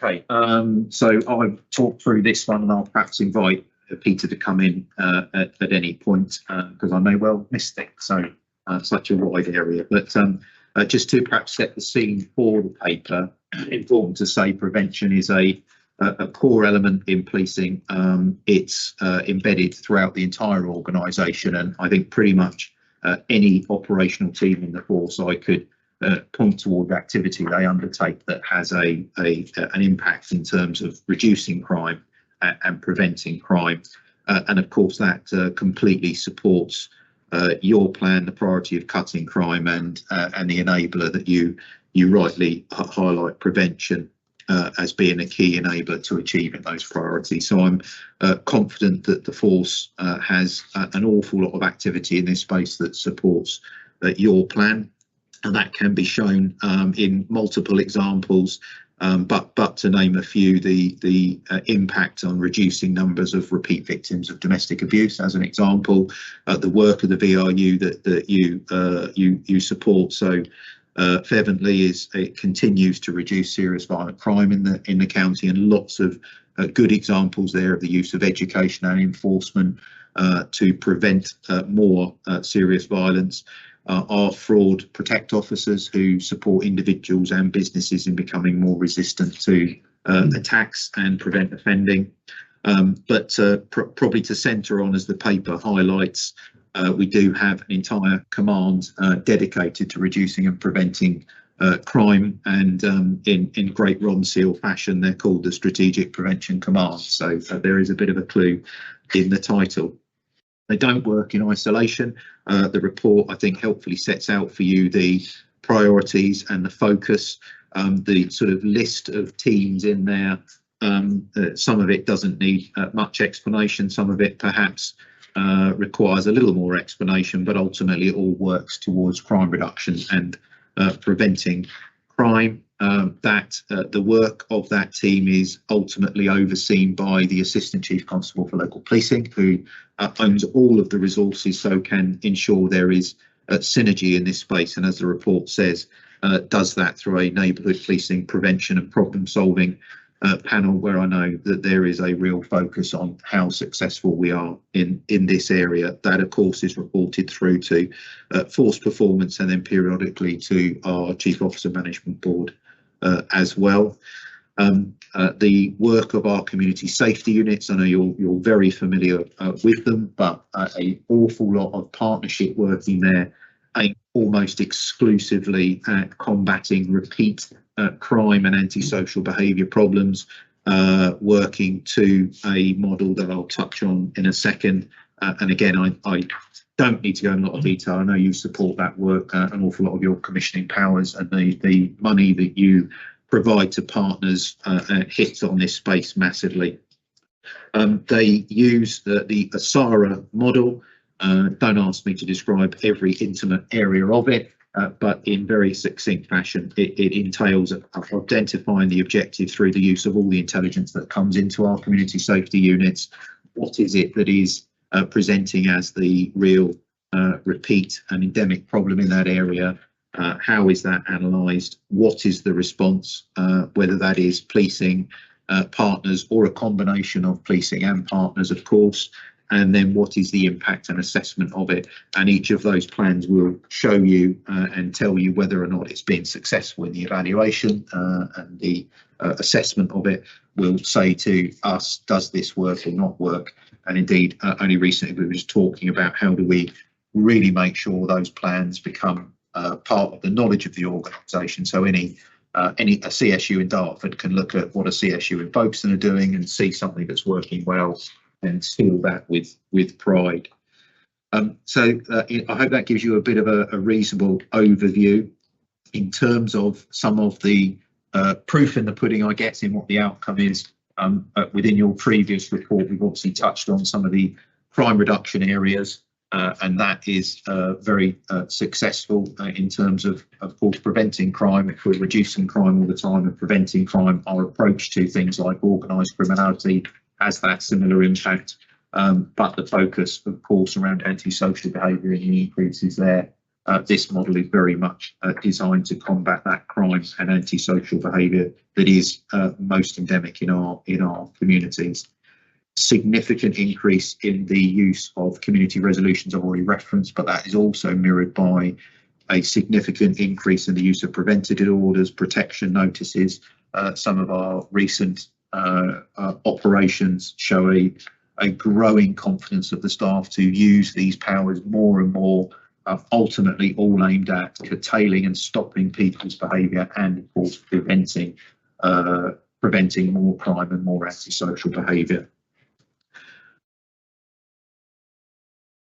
Okay, so I've talked through this one, and I'll perhaps invite Peter to come in at any point, because I may well miss things. So such a wide area, but just to perhaps set the scene for the paper, important to say prevention is a core element in policing. It's embedded throughout the entire organisation, and I think pretty much any operational team in the force I could point toward activity they undertake that has an impact in terms of reducing crime and preventing crime, and of course that completely supports your plan, the priority of cutting crime, and the enabler that you rightly highlight, prevention, as being a key enabler to achieving those priorities. So I'm confident that the force has an awful lot of activity in this space that supports your plan, and that can be shown in multiple examples. But to name a few, the impact on reducing numbers of repeat victims of domestic abuse, as an example, the work of the VRU that you support. So fervently it continues to reduce serious violent crime in the county, and lots of good examples there of the use of education and enforcement to prevent more serious violence. Our fraud protect officers who support individuals and businesses in becoming more resistant to attacks and prevent offending. But probably to centre on, as the paper highlights, we do have an entire command dedicated to reducing and preventing crime, and in great Ron Seal fashion, they're called the Strategic Prevention Command. So there is a bit of a clue in the title. They don't work in isolation. The report, I think, helpfully sets out for you the priorities and the focus, the sort of list of teams in there. Some of it doesn't need much explanation. Some of it perhaps requires a little more explanation, but ultimately it all works towards crime reduction and preventing crime. The work of that team is ultimately overseen by the Assistant Chief Constable for Local Policing, who owns all of the resources, so can ensure there is synergy in this space, and as the report says, does that through a neighbourhood policing prevention and problem solving panel, where I know that there is a real focus on how successful we are in this area. That of course is reported through to force performance, and then periodically to our Chief Officer Management Board as well. The work of our community safety units, I know you're very familiar with them, but an awful lot of partnership working there, aimed almost exclusively at combating repeat crime and antisocial behaviour problems, working to a model that I'll touch on in a second. And again, I don't need to go in a lot of detail. I know you support that work, an awful lot of your commissioning powers and the money that you provide to partners hits on this space massively. They use the ASARA model. Don't ask me to describe every intimate area of it, but in very succinct fashion, it entails identifying the objective through the use of all the intelligence that comes into our community safety units. What is it that is presenting as the real repeat and endemic problem in that area? How is that analysed? What is the response, whether that is policing, partners, or a combination of policing and partners, of course, and then what is the impact and assessment of it? And each of those plans will show you and tell you whether or not it's been successful in the evaluation, and the assessment of it will say to us, does this work or not work? And indeed, only recently we were just talking about how do we really make sure those plans become part of the knowledge of the organisation. So a CSU in Dartford can look at what a CSU in Folkestone are doing and see something that's working well and steal that with pride. So I hope that gives you a bit of a reasonable overview in terms of some of the proof in the pudding, I guess, in what the outcome is. Within your previous report, we've obviously touched on some of the crime reduction areas, and that is very successful in terms of course, preventing crime. If we're reducing crime all the time and preventing crime, our approach to things like organised criminality has that similar impact. But the focus, of course, around antisocial behaviour and the increases there this model is very much designed to combat that crime and antisocial behaviour that is most endemic in our communities. Significant increase in the use of community resolutions I've already referenced, but that is also mirrored by a significant increase in the use of preventative orders, protection notices. Some of our recent operations show a growing confidence of the staff to use these powers more and more, ultimately all aimed at curtailing and stopping people's behaviour and, of course, preventing more crime and more antisocial behaviour.